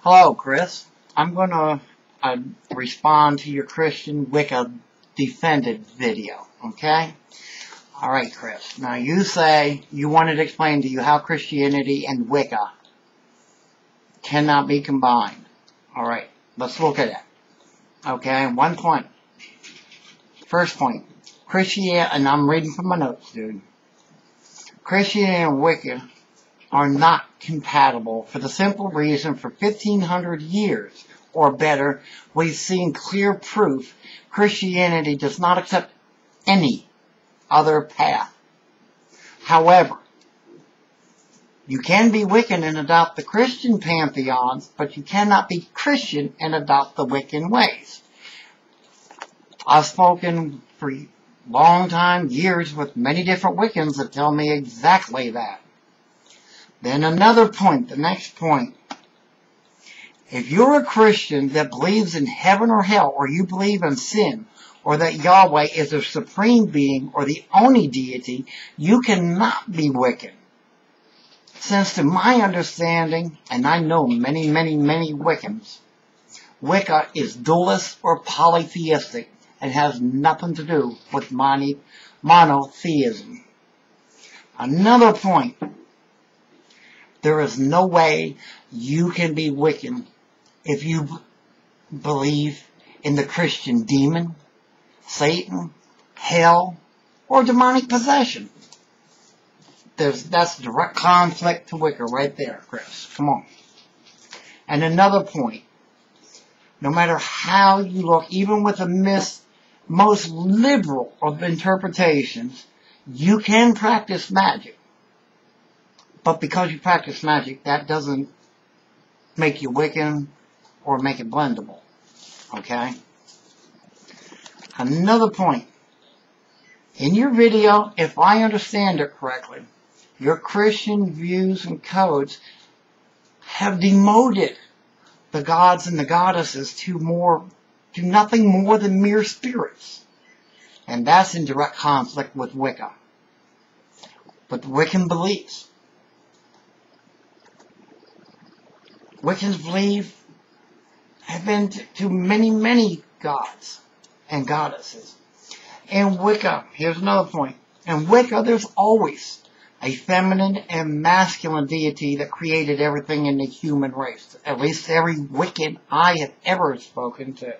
Hello, Chris. I'm going to respond to your Christian Wicca Defended video, okay? Alright, Chris. Now, you say you wanted to explain to you how Christianity and Wicca cannot be combined. Alright, let's look at it. Okay, 1 point. First point. Christianity, and I'm reading from my notes, dude. Christianity and Wicca are not compatible for the simple reason for 1,500 years or better, we've seen clear proof Christianity does not accept any other path. However, you can be Wiccan and adopt the Christian pantheons, but you cannot be Christian and adopt the Wiccan ways. I've spoken for a long time, years, with many different Wiccans that tell me exactly that. Then another point, the next point. If you're a Christian that believes in heaven or hell, or you believe in sin, or that Yahweh is a supreme being or the only deity, you cannot be Wiccan. Since to my understanding, and I know many, many, many Wiccans, Wicca is dualist or polytheistic and has nothing to do with monotheism. Another point. There is no way you can be Wiccan if you believe in the Christian demon, Satan, hell, or demonic possession. That's direct conflict to Wicca right there, Chris. Come on. And another point. No matter how you look, even with the most liberal of interpretations, you can practice magic. But because you practice magic, that doesn't make you Wiccan or make it blendable. Okay? Another point. In your video, if I understand it correctly, your Christian views and codes have demoted the gods and the goddesses to nothing more than mere spirits. And that's in direct conflict with Wicca. But the Wiccan beliefs. Wiccans believe have been to many, many gods and goddesses. In Wicca, here's another point. In Wicca, there's always a feminine and masculine deity that created everything in the human race. At least every Wiccan I have ever spoken to.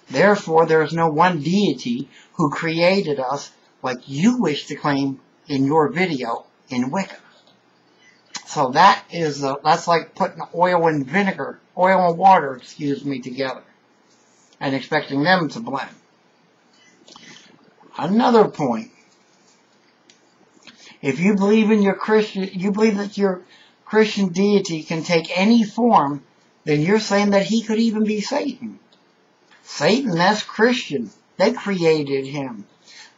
Therefore, there is no one deity who created us like you wish to claim in your video in Wicca. So that's like putting oil and water, together, and expecting them to blend. Another point. If you believe in you believe that your Christian deity can take any form, then you're saying that he could even be Satan. Satan, that's Christian. They created him.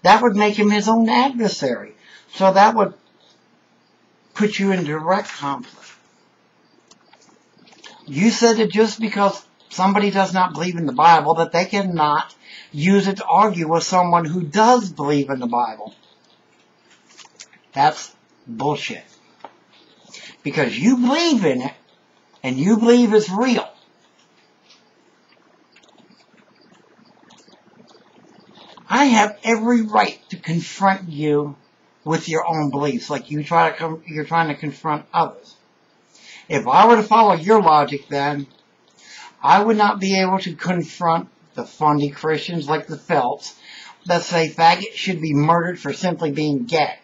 That would make him his own adversary. So that would put you in direct conflict. You said that just because somebody does not believe in the Bible, that they cannot use it to argue with someone who does believe in the Bible. That's bullshit. Because you believe in it, and you believe it's real. I have every right to confront you with your own beliefs, like you're trying to confront others. If I were to follow your logic, then I would not be able to confront the fundy Christians like the Phelps that say faggots should be murdered for simply being gay,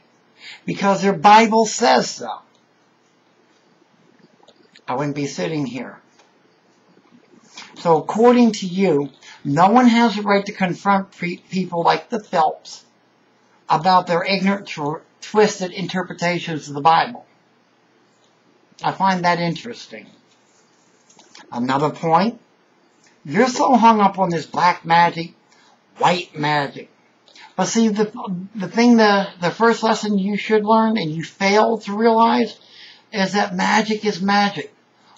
because their Bible says so. I wouldn't be sitting here. So according to you, no one has a right to confront people like the Phelps about their ignorant, twisted interpretations of the Bible. I find that interesting. Another point. You're so hung up on this black magic, white magic. But see, the first lesson you should learn, and you fail to realize, is that magic is magic.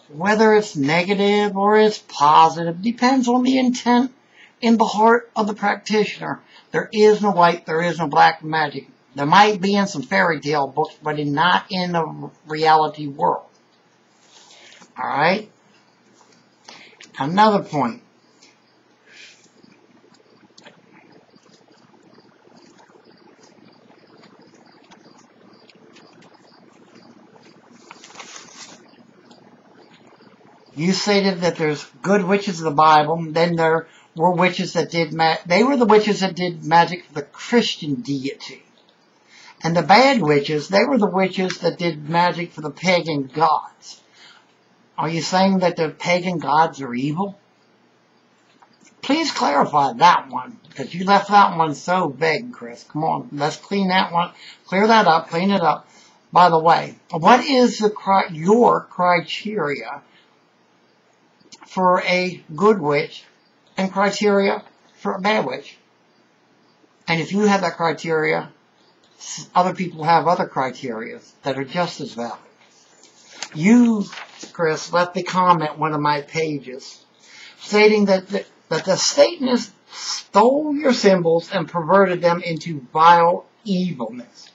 Whether it's negative or it's positive, depends on the intent in the heart of the practitioner. There is no white, there is no black magic. There might be in some fairy tale books, but not in the reality world. Alright? Another point. You stated that there's good witches of the Bible, then there were witches that did they were the witches that did magic for the Christian deity. And the bad witches, they were the witches that did magic for the pagan gods. Are you saying that the pagan gods are evil? Please clarify that one, because you left that one so vague, Chris. Come on, let's clean that one, clear that up, clean it up. By the way, what is your criteria for a good witch and criteria for a bad witch? And if you have that criteria, other people have other criteria that are just as valid. You, Chris, left a comment one of my pages stating that the Satanists stole your symbols and perverted them into vile evilness.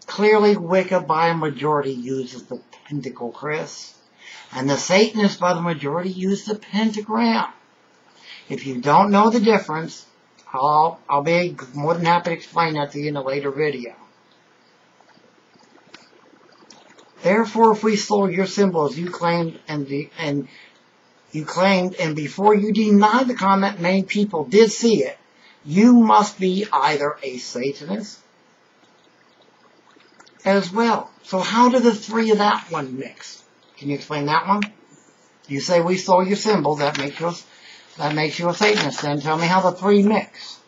Clearly, Wicca by a majority uses the pentacle, Chris. And the Satanists by the majority use the pentagram. If you don't know the difference, I'll be more than happy to explain that to you in a later video. Therefore, if we stole your symbols, you claimed, and before you denied the comment, many people did see it, you must be either a Satanist as well. So how do the three of that one mix? Can you explain that one? You say we stole your symbol, that makes you a Satanist. Then tell me how the three mix.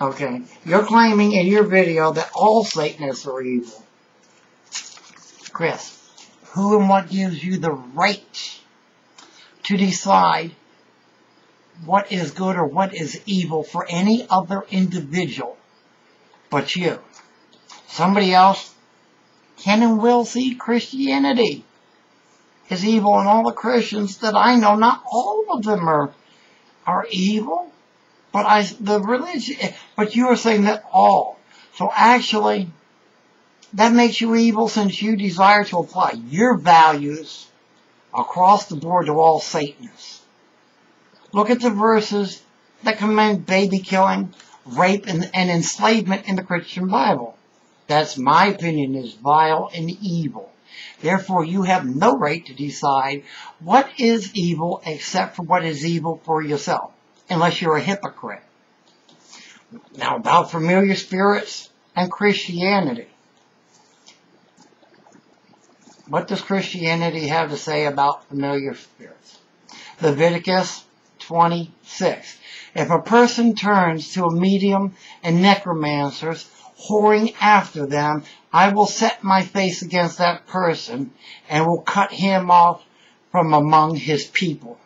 Okay, you're claiming in your video that all Satanists are evil. Chris, who and what gives you the right to decide what is good or what is evil for any other individual but you? Somebody else can and will see Christianity is evil, and all the Christians that I know, not all of them are evil, but but you are saying that all. So actually, that makes you evil since you desire to apply your values across the board to all Satanists. Look at the verses that commend baby killing, rape, and enslavement in the Christian Bible. That's my opinion, is vile and evil. Therefore, you have no right to decide what is evil except for what is evil for yourself, unless you're a hypocrite. Now, about familiar spirits and Christianity. What does Christianity have to say about familiar spirits? Leviticus 26. If a person turns to a medium and necromancers, whoring after them, I will set my face against that person and will cut him off from among his people.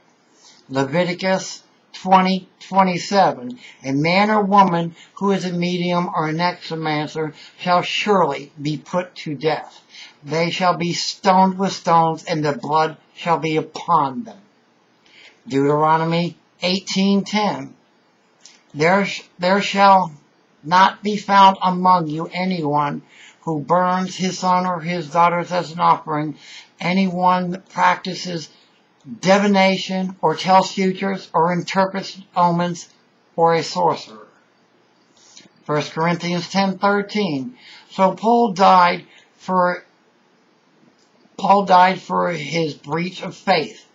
Leviticus 20:27. A man or woman who is a medium or a necromancer shall surely be put to death. They shall be stoned with stones, and the blood shall be upon them. Deuteronomy 18:10. There shall not be found among you anyone who burns his son or his daughters as an offering, anyone that practices divination or tells futures or interprets omens, or a sorcerer. 1 Corinthians 10:13. So Paul died for his breach of faith.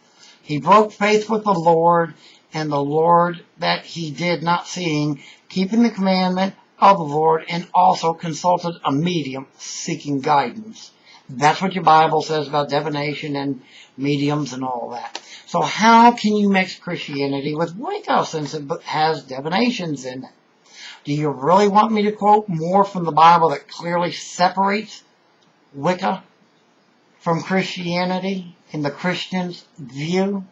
He broke faith with the Lord, and the Lord that he did not seeing, keeping the commandment of the Lord, and also consulted a medium seeking guidance. That's what your Bible says about divination and mediums and all that. So how can you mix Christianity with Wicca since it has divinations in it? Do you really want me to quote more from the Bible that clearly separates Wicca from Christianity in the Christian's view?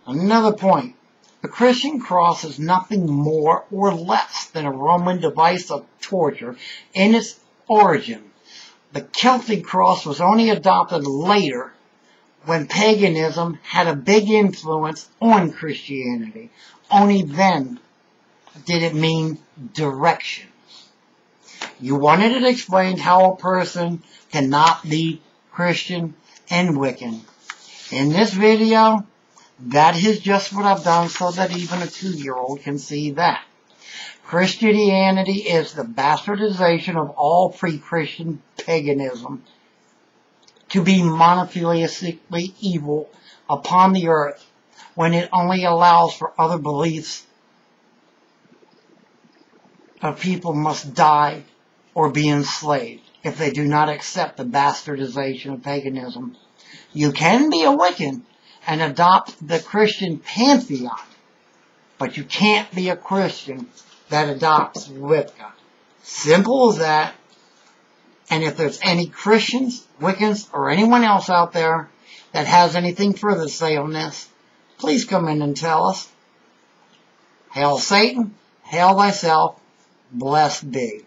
Another point. The Christian cross is nothing more or less than a Roman device of torture in its origin. The Celtic cross was only adopted later when paganism had a big influence on Christianity. Only then did it mean directions. You wanted it explained how a person cannot be Christian and Wiccan. In this video, that is just what I've done so that even a 2-year-old can see that. Christianity is the bastardization of all pre-Christian paganism to be monotheistically evil upon the earth when it only allows for other beliefs of people must die or be enslaved if they do not accept the bastardization of paganism. You can be a Wiccan and adopt the Christian pantheon, but you can't be a Christian that adopts Wicca. Simple as that. And if there's any Christians, Wiccans, or anyone else out there that has anything further to say on this, please come in and tell us. Hail Satan, hail thyself, blessed be.